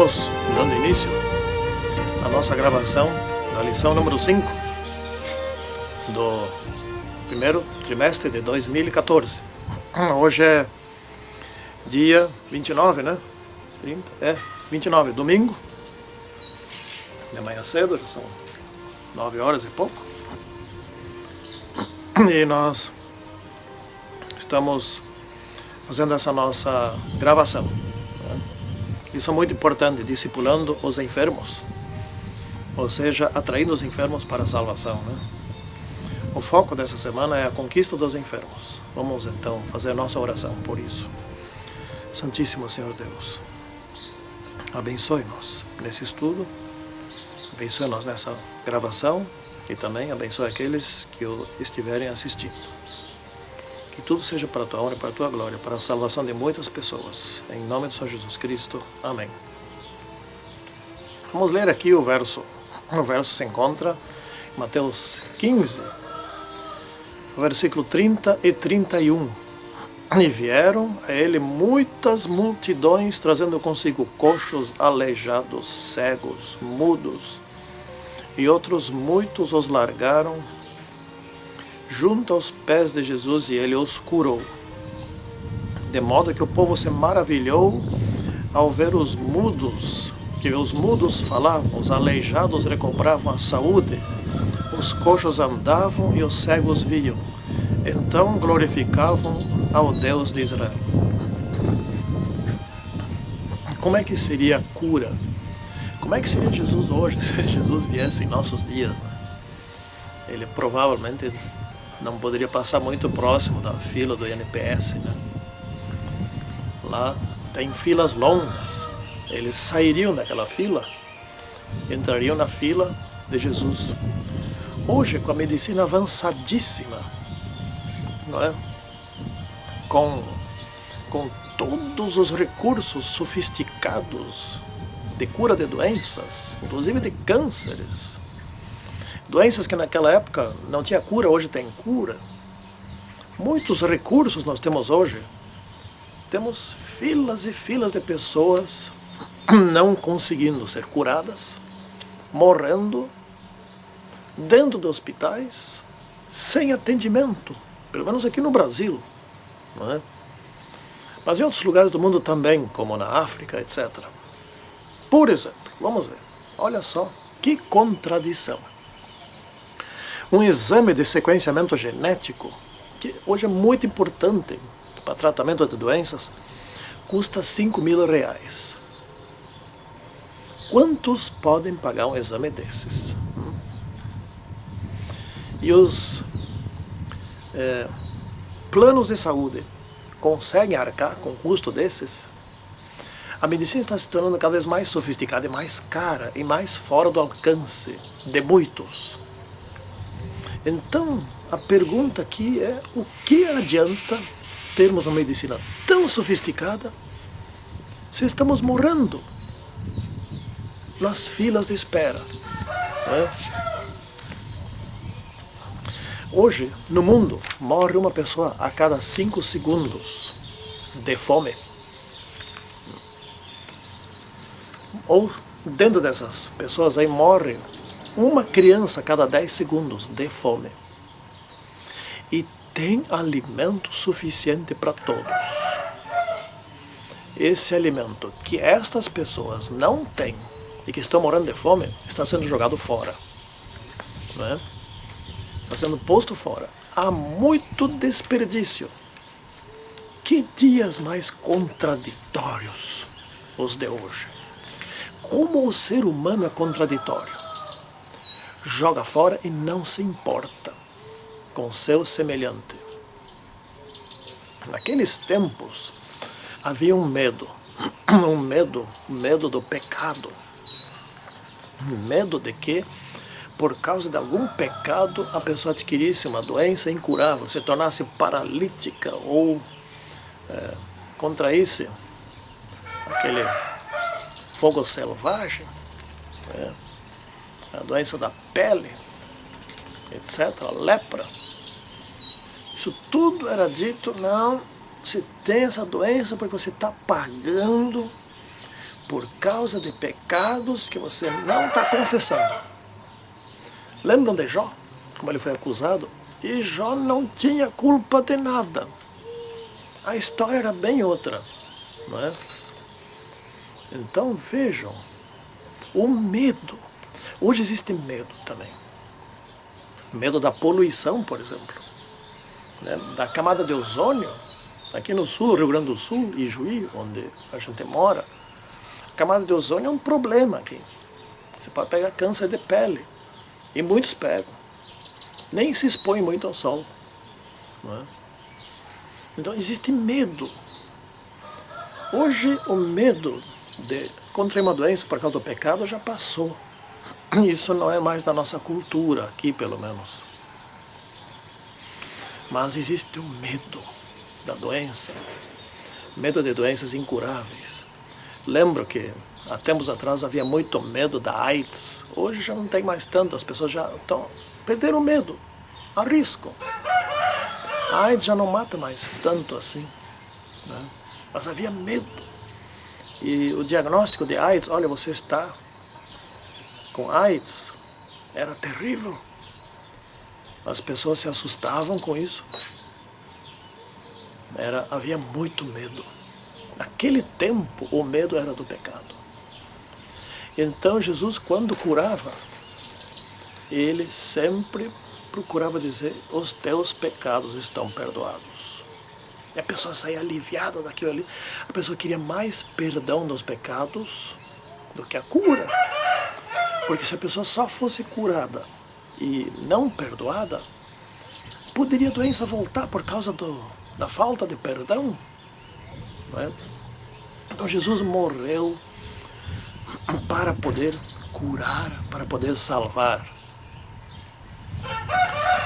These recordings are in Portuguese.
Estamos dando início à nossa gravação da lição número 5 do primeiro trimestre de 2014. Hoje é dia 29, né? 29, domingo. De manhã cedo, já são 9 horas e pouco. E nós estamos fazendo essa nossa gravação. Isso é muito importante, discipulando os enfermos, ou seja, atraindo os enfermos para a salvação, né? O foco dessa semana é a conquista dos enfermos. Vamos então fazer a nossa oração por isso. Santíssimo Senhor Deus, abençoe-nos nesse estudo, abençoe-nos nessa gravação e também abençoe aqueles que o estiverem assistindo. Que tudo seja para a tua honra e para a tua glória, para a salvação de muitas pessoas. Em nome do Senhor Jesus Cristo. Amém. Vamos ler aqui o verso. O verso se encontra em Mateus 15, versículo 30 e 31. E vieram a ele muitas multidões, trazendo consigo coxos, aleijados, cegos, mudos. E outros muitos os largaram junto aos pés de Jesus, e ele os curou. De modo que o povo se maravilhou ao ver os mudos, que os mudos falavam, os aleijados recobravam a saúde, os coxos andavam e os cegos viam. Então glorificavam ao Deus de Israel. Como é que seria a cura? Como é que seria Jesus hoje, se Jesus viesse em nossos dias? Ele provavelmente não poderia passar muito próximo da fila do INPS, né? Lá tem filas longas. Eles sairiam daquela fila, entrariam na fila de Jesus. Hoje, com a medicina avançadíssima, não é? Com todos os recursos sofisticados de cura de doenças, inclusive de cânceres, doenças que naquela época não tinha cura, hoje tem cura. Muitos recursos nós temos hoje. Temos filas e filas de pessoas não conseguindo ser curadas, morrendo dentro de hospitais, sem atendimento, pelo menos aqui no Brasil, não é? Mas em outros lugares do mundo também, como na África, etc. Por exemplo, vamos ver, olha só que contradição. Um exame de sequenciamento genético, que hoje é muito importante para tratamento de doenças, custa R$5.000. Quantos podem pagar um exame desses? E os planos de saúde conseguem arcar com o custo desses? A medicina está se tornando cada vez mais sofisticada e mais cara e mais fora do alcance de muitos. Então, a pergunta aqui é: o que adianta termos uma medicina tão sofisticada se estamos morrendo nas filas de espera, né? Hoje, no mundo, morre uma pessoa a cada 5 segundos de fome. Ou, dentro dessas pessoas aí, morre uma criança a cada 10 segundos de fome. E tem alimento suficiente para todos. Esse alimento que estas pessoas não têm e que estão morrendo de fome está sendo jogado fora, né? Está sendo posto fora. Há muito desperdício. Que dias mais contraditórios os de hoje. Como o ser humano é contraditório. Joga fora e não se importa com seu semelhante. Naqueles tempos havia um medo do pecado, medo de que por causa de algum pecado a pessoa adquirisse uma doença incurável, se tornasse paralítica ou contraísse aquele fogo selvagem, a doença da pele, etc., lepra. Isso tudo era dito: não, você tem essa doença porque você está pagando por causa de pecados que você não está confessando. Lembram de Jó? Como ele foi acusado? E Jó não tinha culpa de nada. A história era bem outra, não é? Então vejam, o medo. Hoje existe medo também. Medo da poluição, por exemplo, né? Da camada de ozônio. Aqui no sul, Rio Grande do Sul e Juí, onde a gente mora, a camada de ozônio é um problema aqui. Você pode pegar câncer de pele. E muitos pegam. Nem se expõem muito ao sol. Não é? Então existe medo. Hoje o medo de contrair uma doença por causa do pecado já passou. Isso não é mais da nossa cultura, aqui pelo menos. Mas existe o medo da doença, medo de doenças incuráveis. Lembro que há tempos atrás havia muito medo da AIDS. Hoje já não tem mais tanto, as pessoas já perderam o medo, arriscam. A AIDS já não mata mais tanto assim, né? Mas havia medo. E o diagnóstico de AIDS, olha, você está com AIDS, era terrível. As pessoas se assustavam com isso. Havia muito medo. Naquele tempo, o medo era do pecado. Então Jesus, quando curava, ele sempre procurava dizer: os teus pecados estão perdoados. E a pessoa saía aliviada daquilo ali. A pessoa queria mais perdão dos pecados do que a cura. Porque se a pessoa só fosse curada e não perdoada, poderia a doença voltar por causa da falta de perdão. Não é? Então Jesus morreu para poder curar, para poder salvar.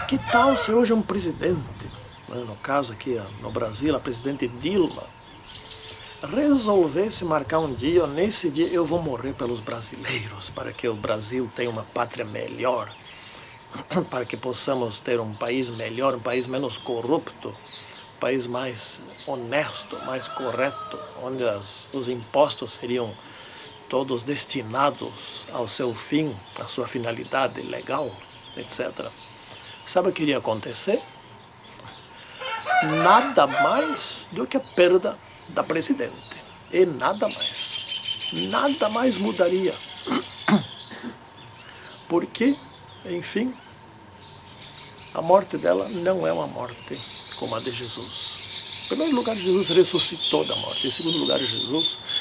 Que tal se hoje um presidente, no caso aqui no Brasil, a presidente Dilma, resolvesse marcar um dia, nesse dia eu vou morrer pelos brasileiros, para que o Brasil tenha uma pátria melhor, para que possamos ter um país melhor, um país menos corrupto, um país mais honesto, mais correto, onde os impostos seriam todos destinados ao seu fim, à sua finalidade legal, etc. Sabe o que iria acontecer? Nada mais do que a perda da presidente. E nada mais. Nada mais mudaria. Porque, enfim, a morte dela não é uma morte como a de Jesus. Em primeiro lugar, Jesus ressuscitou da morte. Em segundo lugar,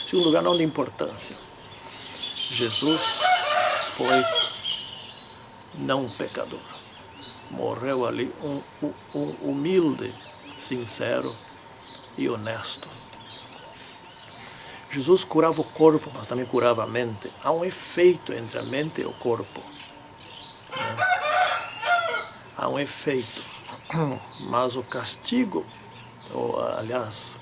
segundo lugar, não de importância. Jesus foi não pecador. Morreu ali um humilde, sincero e honesto. Jesus curava o corpo, mas também curava a mente. Há um efeito entre a mente e o corpo. Há um efeito. Mas o castigo, ou, aliás,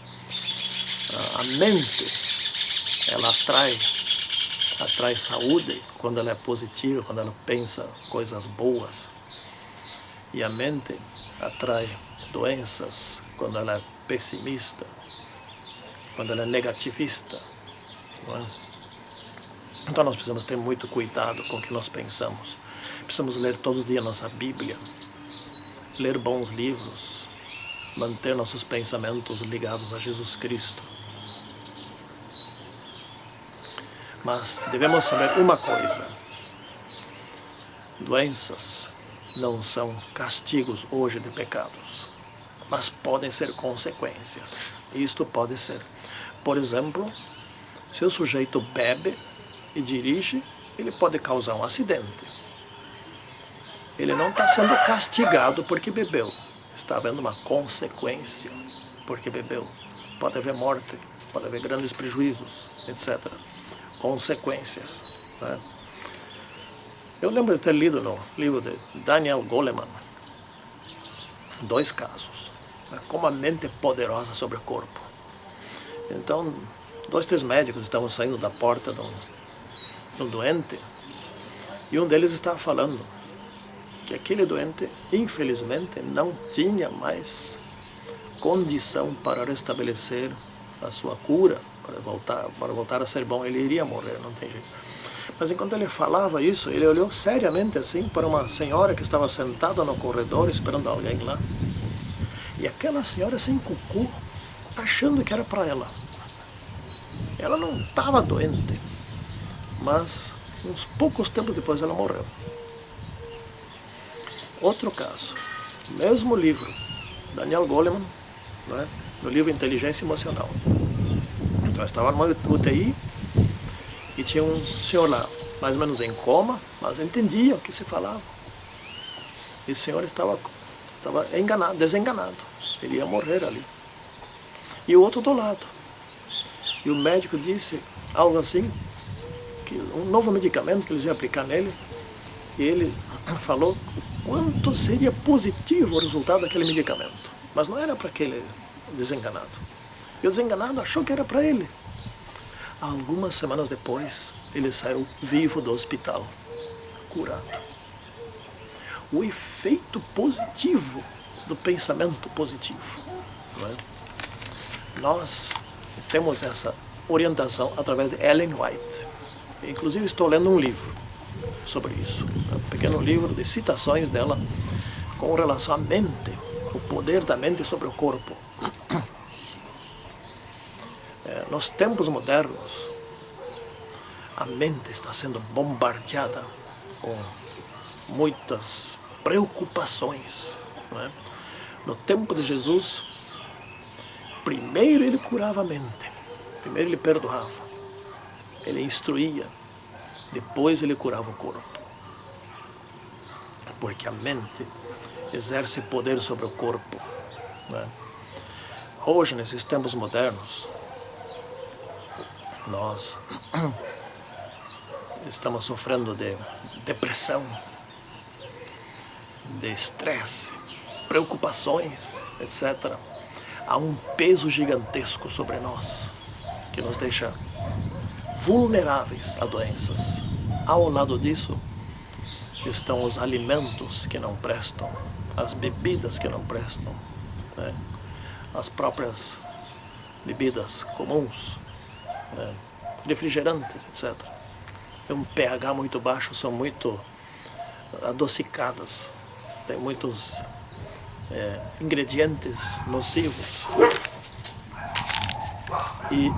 a mente, ela atrai saúde quando ela é positiva, quando ela pensa coisas boas. E a mente atrai doenças quando ela é pessimista, quando ela é negativista. Não é? Então nós precisamos ter muito cuidado com o que nós pensamos. Precisamos ler todos os dias nossa Bíblia, ler bons livros, manter nossos pensamentos ligados a Jesus Cristo. Mas devemos saber uma coisa: doenças não são castigos hoje de pecados, mas podem ser consequências. Isto pode ser, por exemplo, se o sujeito bebe e dirige, ele pode causar um acidente. Ele não está sendo castigado porque bebeu, está havendo uma consequência porque bebeu. Pode haver morte, pode haver grandes prejuízos, etc. Consequências, né? Eu lembro de ter lido no livro de Daniel Goleman 2 casos, né? Como a mente é poderosa sobre o corpo. Então, 2, 3 médicos estavam saindo da porta de um doente, e um deles estava falando que aquele doente, infelizmente, não tinha mais condição para restabelecer a sua cura, para voltar a ser bom, ele iria morrer, não tem jeito. Mas enquanto ele falava isso, ele olhou seriamente assim para uma senhora que estava sentada no corredor esperando alguém lá. E aquela senhora se encucou, achando que era para ela. Ela não estava doente, mas uns poucos tempos depois ela morreu. Outro caso, mesmo livro, Daniel Goleman, né, no livro Inteligência Emocional. Então eu estava numa UTI e tinha um senhor lá, mais ou menos em coma, mas entendia o que se falava. E o senhor estava enganado, desenganado, ele ia morrer ali. E o outro do lado. E o médico disse algo assim, que um novo medicamento que eles iam aplicar nele, e ele falou o quanto seria positivo o resultado daquele medicamento. Mas não era para aquele desenganado. E o desenganado achou que era para ele. Algumas semanas depois, ele saiu vivo do hospital, curado. O efeito positivo do pensamento positivo. Não é? Nós temos essa orientação através de Ellen White. Inclusive estou lendo um livro sobre isso. Um pequeno livro de citações dela com relação à mente, o poder da mente sobre o corpo. Nos tempos modernos, a mente está sendo bombardeada com muitas preocupações. Não é? No tempo de Jesus, primeiro ele curava a mente, primeiro ele perdoava, ele instruía, depois ele curava o corpo. Porque a mente exerce poder sobre o corpo. Né? Hoje, nesses tempos modernos, nós estamos sofrendo de depressão, de estresse, preocupações, etc. Há um peso gigantesco sobre nós, que nos deixa vulneráveis a doenças. Ao lado disso, estão os alimentos que não prestam, as bebidas que não prestam, né? As próprias bebidas comuns, né? Refrigerantes, etc. Tem um pH muito baixo, são muito adocicadas, tem muitos ingredientes nocivos e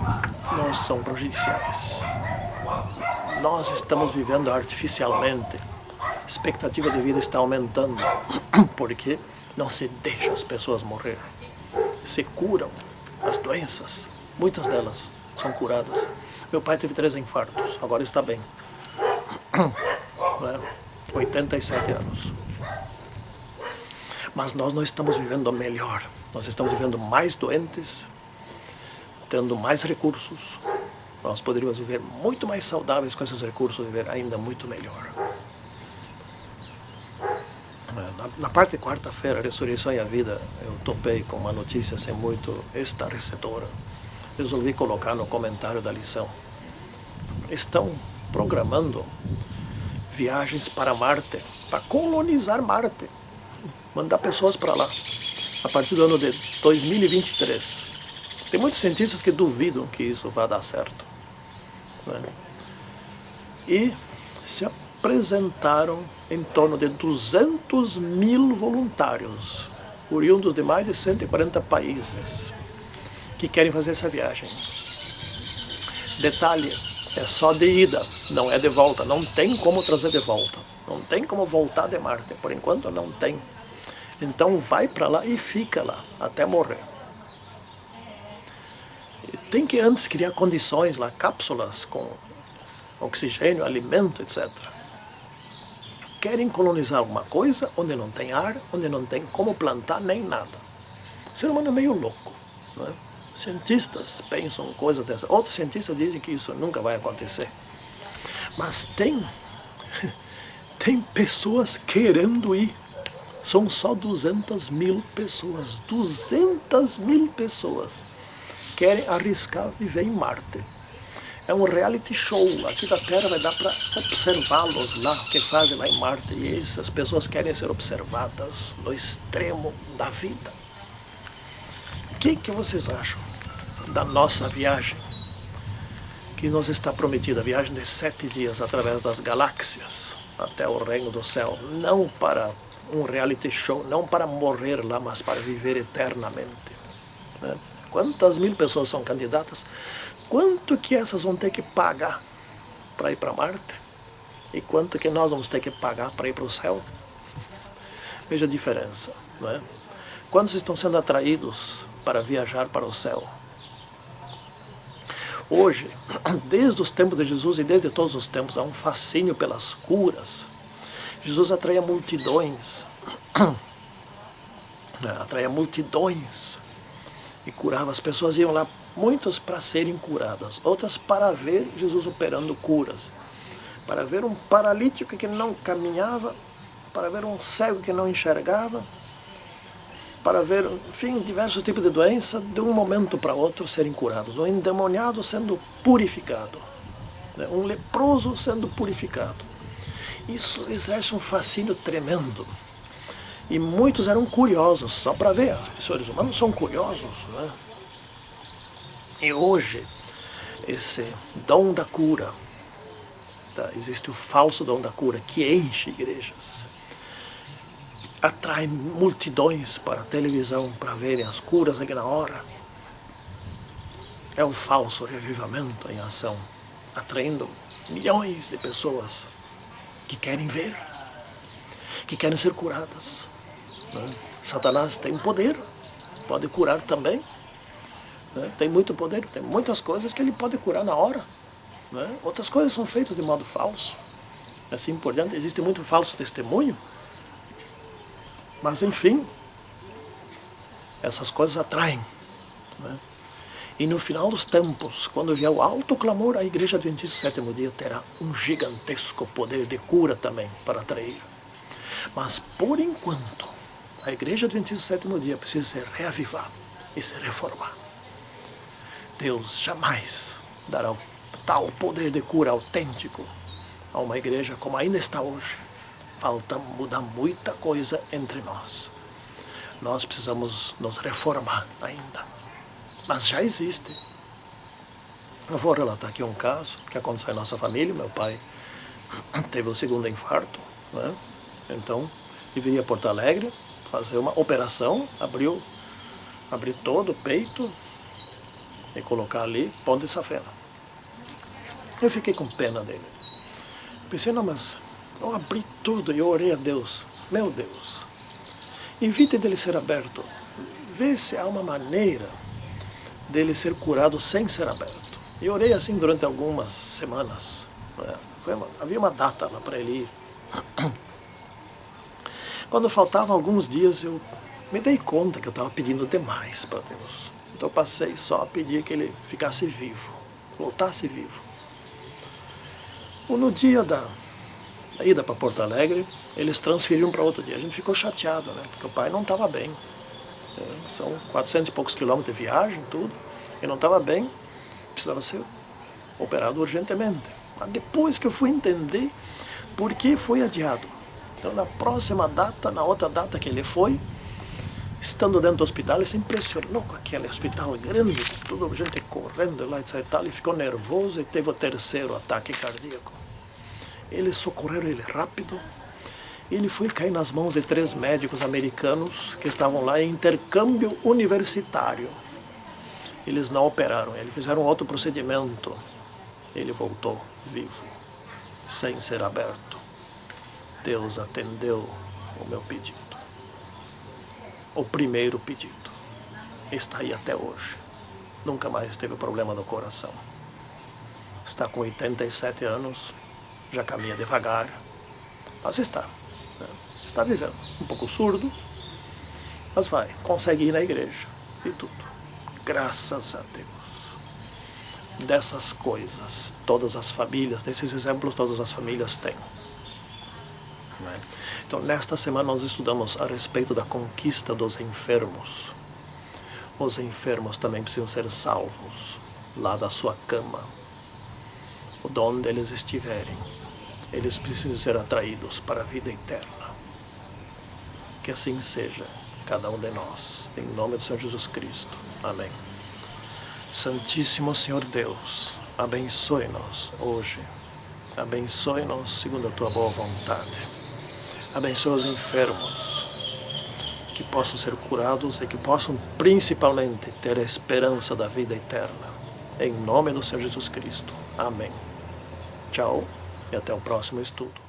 não são prejudiciais. Nós estamos vivendo artificialmente, a expectativa de vida está aumentando, porque não se deixa as pessoas morrer. Se curam as doenças, muitas delas são curadas. Meu pai teve 3 infartos, agora está bem. 87 anos. Mas nós não estamos vivendo melhor, nós estamos vivendo mais doentes, tendo mais recursos. Nós poderíamos viver muito mais saudáveis com esses recursos, viver ainda muito melhor. Na parte de quarta-feira, Ressurreição e a Vida, eu topei com uma notícia assim, muito estarrecedora. Resolvi colocar no comentário da lição. Estão programando viagens para Marte, para colonizar Marte, mandar pessoas para lá, a partir do ano de 2023. Tem muitos cientistas que duvidam que isso vá dar certo. Né? E se apresentaram em torno de 200 mil voluntários, oriundos de mais de 140 países, que querem fazer essa viagem. Detalhe, é só de ida, não é de volta, não tem como trazer de volta, não tem como voltar de Marte, por enquanto não tem. Então vai para lá e fica lá, até morrer. E tem que antes criar condições lá, cápsulas com oxigênio, alimento, etc. Querem colonizar alguma coisa onde não tem ar, onde não tem como plantar nem nada. O ser humano é meio louco, não é? Cientistas pensam coisas dessas. Outros cientistas dizem que isso nunca vai acontecer. Mas tem pessoas querendo ir. São só 200 mil pessoas. 200 mil pessoas querem arriscar viver em Marte. É um reality show. Aqui da Terra vai dar para observá-los lá, o que fazem lá em Marte. E essas pessoas querem ser observadas no extremo da vida. O que vocês acham da nossa viagem que nos está prometida a viagem de 7 dias através das galáxias até o reino do céu, não para um reality show, não para morrer lá, mas para viver eternamente. Né? Quantas mil pessoas são candidatas? Quanto que essas vão ter que pagar para ir para Marte? E quanto que nós vamos ter que pagar para ir para o céu? Veja a diferença. Não é? Quantos estão sendo atraídos para viajar para o céu? Hoje, desde os tempos de Jesus e desde todos os tempos, há um fascínio pelas curas. Jesus atraía multidões. Atraía multidões e curava. As pessoas iam lá, muitos para serem curadas, outras para ver Jesus operando curas, para ver um paralítico que não caminhava, para ver um cego que não enxergava, para ver, enfim, diversos tipos de doença, de um momento para outro serem curados. Um endemoniado sendo purificado, né? Um leproso sendo purificado. Isso exerce um fascínio tremendo. E muitos eram curiosos, só para ver. Os seres humanos são curiosos, né? E hoje, esse dom da cura, tá? Existe o falso dom da cura, que enche igrejas, atrai multidões para a televisão para verem as curas aqui na hora. É o falso revivamento em ação, atraindo milhões de pessoas que querem ver, que querem ser curadas. Né? Satanás tem poder, pode curar também. Né? Tem muito poder, tem muitas coisas que ele pode curar na hora. Né? Outras coisas são feitas de modo falso. Assim por diante, existe muito falso testemunho. Mas, enfim, essas coisas atraem. Né? E no final dos tempos, quando vier o alto clamor, a Igreja Adventista do Sétimo Dia terá um gigantesco poder de cura também para atrair. Mas, por enquanto, a Igreja Adventista do Sétimo Dia precisa se reavivar e se reformar. Deus jamais dará tal poder de cura autêntico a uma igreja como ainda está hoje. Falta mudar muita coisa entre nós. Nós precisamos nos reformar ainda. Mas já existe. Eu vou relatar aqui um caso que aconteceu em nossa família. Meu pai teve o segundo infarto, né? Então, ele viria a Porto Alegre fazer uma operação, abrir todo o peito e colocar ali ponte de safena. Eu fiquei com pena dele. Pensei, não, mas eu abri tudo e eu orei a Deus. Meu Deus, evite dele ser aberto. Vê se há uma maneira dele ser curado sem ser aberto. E orei assim durante algumas semanas. Havia uma data lá para ele ir. Quando faltavam alguns dias, eu me dei conta que eu estava pedindo demais para Deus. Então eu passei só a pedir que ele ficasse vivo, voltasse vivo. No dia da ida para Porto Alegre, eles transferiram para outro dia. A gente ficou chateado, né? Porque o pai não estava bem. São 400 e poucos quilômetros de viagem, tudo. Ele não estava bem, precisava ser operado urgentemente. Mas depois que eu fui entender por que foi adiado. Então, na próxima data, na outra data que ele foi, estando dentro do hospital, ele se impressionou com aquele hospital grande, com toda a gente correndo lá, etc. Ele ficou nervoso e teve o terceiro ataque cardíaco. Eles socorreram ele rápido. Ele foi cair nas mãos de 3 médicos americanos que estavam lá em intercâmbio universitário. Eles não operaram, eles fizeram outro procedimento. Ele voltou vivo, sem ser aberto. Deus atendeu o meu pedido. O primeiro pedido. Está aí até hoje. Nunca mais teve problema no coração. Está com 87 anos, já caminha devagar, mas está. Né? Está vivendo. Um pouco surdo, mas vai, consegue ir na igreja e tudo. Graças a Deus. Dessas coisas, todas as famílias, desses exemplos, todas as famílias têm. Né? Então, nesta semana nós estudamos a respeito da conquista dos enfermos. Os enfermos também precisam ser salvos lá da sua cama, de onde eles estiverem. Eles precisam ser atraídos para a vida eterna. Que assim seja, cada um de nós. Em nome do Senhor Jesus Cristo. Amém. Santíssimo Senhor Deus, abençoe-nos hoje. Abençoe-nos segundo a tua boa vontade. Abençoe os enfermos, que possam ser curados e que possam principalmente ter a esperança da vida eterna. Em nome do Senhor Jesus Cristo. Amém. Tchau e até o próximo estudo.